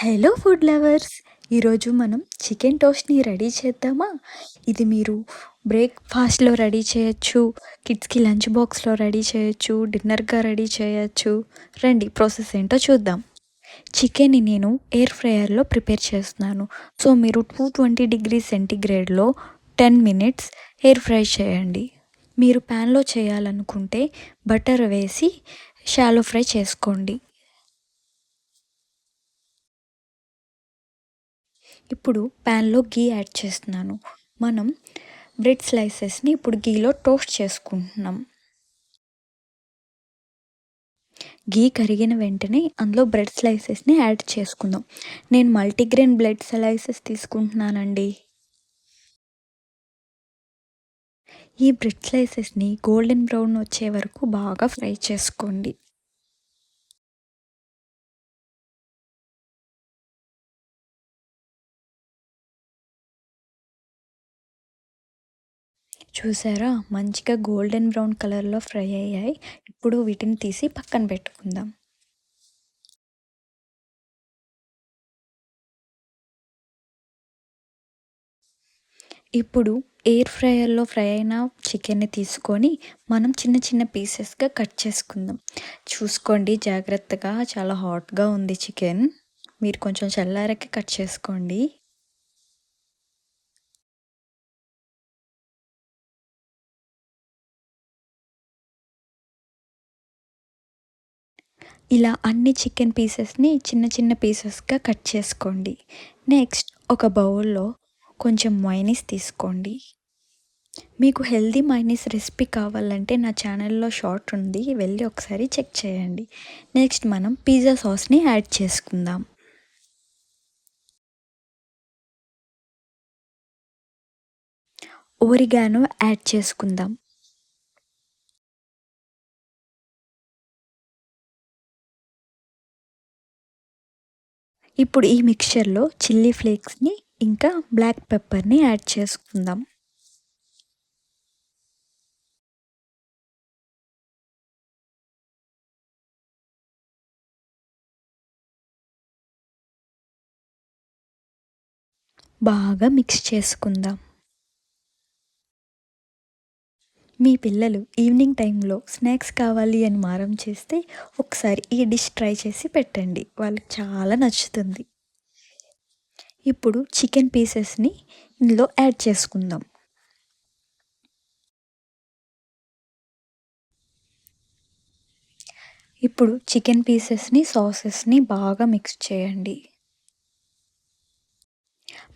Hello food lovers! ఈరోజు మనం chicken టోస్ట్‌ని ready చేద్దామా? ఇది మీరు బ్రేక్‌ఫాస్ట్‌లో రెడీ చేయొచ్చు, కిడ్స్‌కి లంచ్ బాక్స్‌లో రెడీ చేయొచ్చు, డిన్నర్‌గా రెడీ చేయొచ్చు. రండి ప్రాసెస్ ఏంటో చూద్దాం. చికెన్‌ని నేను ఎయిర్ ఫ్రైయర్‌లో ప్రిపేర్ చేస్తున్నాను. సో, మీరు 220 డిగ్రీ సెంటీగ్రేడ్‌లో 10 మినిట్స్ ఎయిర్ ఫ్రై చేయండి. మీరు ప్యాన్‌లో చేయాలనుకుంటే బటర్ వేసి షాలో ఫ్రై చేసుకోండి. ఇప్పుడు ప్యాన్‌లో గీ యాడ్ చేస్తున్నాను. మనం బ్రెడ్ స్లైసెస్‌ని ఇప్పుడు గీలో టోస్ట్ చేసుకుంటున్నాం. గీ కరిగిన వెంటనే అందులో బ్రెడ్ స్లైసెస్‌ని యాడ్ చేసుకుందాం. నేను మల్టీగ్రెయిన్ బ్రెడ్ స్లైసెస్ తీసుకుంటున్నానండి. ఈ బ్రెడ్ స్లైసెస్‌ని గోల్డెన్ బ్రౌన్ వచ్చే వరకు బాగా ఫ్రై చేసుకోండి. చూసారా? మంచిగా గోల్డెన్ బ్రౌన్ కలర్‌లో ఫ్రై అయ్యాయి. ఇప్పుడు వీటిని తీసి పక్కన పెట్టుకుందాం. ఇప్పుడు ఎయిర్ ఫ్రైయర్‌లో ఫ్రై అయిన చికెన్‌ని తీసుకొని మనం చిన్న చిన్న పీసెస్‌గా కట్ చేసుకుందాం. చూసుకోండి జాగ్రత్తగా, చాలా హాట్‌గా ఉంది చికెన్. మీరు కొంచెం చల్లారాక కట్ చేసుకోండి. ఇలా అన్ని చికెన్ పీసెస్‌ని చిన్న చిన్న పీసెస్‌గా కట్ చేసుకోండి. నెక్స్ట్ ఒక బౌల్‌లో కొంచెం మయోనీస్ తీసుకోండి. మీకు హెల్తీ మయోనీస్ రెసిపీ కావాలంటే నా ఛానల్‌లో షార్ట్ ఉంది. వెళ్ళి ఒకసారి చెక్ చేయండి. నెక్స్ట్ మనం పిజ్జా సాస్‌ని యాడ్ చేసుకుందాం. ఓరిగానో యాడ్ చేసుకుందాం. ఇప్పుడు ఈ మిక్స్చర్‌లో చిల్లీ ఫ్లేక్స్‌ని ఇంకా బ్లాక్ పెప్పర్‌ని యాడ్ చేసుకుందాం. బాగా మిక్స్ చేసుకుందాం. మీ పిల్లలు ఈవినింగ్ టైంలో స్నాక్స్ కావాలి అని మారం చేస్తే ఒకసారి ఈ డిష్ ట్రై చేసి పెట్టండి. వాళ్ళకి చాలా నచ్చుతుంది. ఇప్పుడు చికెన్ పీసెస్‌ని ఇందులో యాడ్ చేసుకుందాం. ఇప్పుడు చికెన్ పీసెస్‌ని, సాసెస్‌ని బాగా మిక్స్ చేయండి.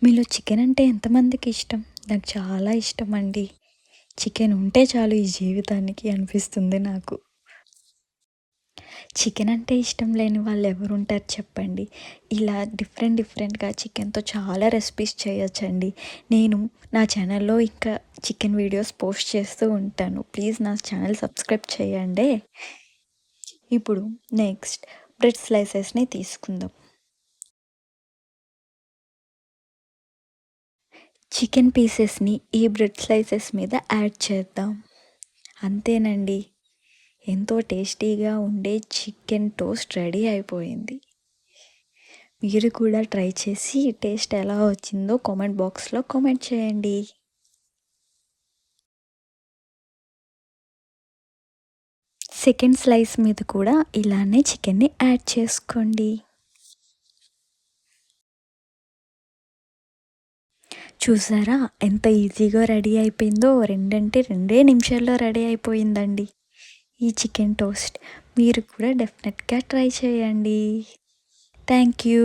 మీలో చికెన్ అంటే ఎంతమందికి ఇష్టం? నాకు చాలా ఇష్టమండి. చికెన్ ఉంటే చాలు ఈ జీవితానికి అనిపిస్తుంది నాకు. చికెన్ అంటే ఇష్టం లేని వాళ్ళు ఎవరుంటారు చెప్పండి. ఇలా డిఫరెంట్‌గా చికెన్‌తో చాలా రెసిపీస్ చేయొచ్చండి. నేను నా ఛానల్‌లో ఇంకా చికెన్ వీడియోస్ పోస్ట్ చేస్తూ ఉంటాను. ప్లీజ్ నా ఛానల్ సబ్స్క్రైబ్ చేయండే. ఇప్పుడు నెక్స్ట్ బ్రెడ్ స్లైసెస్‌ని తీసుకుందాం. చికెన్ పీసెస్‌ని ఈ బ్రెడ్ స్లైసెస్ మీద యాడ్ చేద్దాం. అంతేనండి. ఎంతో టేస్టీగా ఉండే చికెన్ టోస్ట్ రెడీ అయిపోయింది. మీరు కూడా ట్రై చేసి టేస్ట్ ఎలా వచ్చిందో కామెంట్ బాక్స్‌లో కామెంట్ చేయండి. సెకండ్ స్లైస్ మీద కూడా ఇలానే చికెన్‌ని యాడ్ చేసుకోండి. చూసారా ఎంత ఈజీగా రెడీ అయిపోయిందో? రెండంటే రెండే నిమిషాల్లో రెడీ అయిపోయిందండి ఈ చికెన్ టోస్ట్. మీరు కూడా డెఫినెట్‌గా ట్రై చేయండి. Thank you.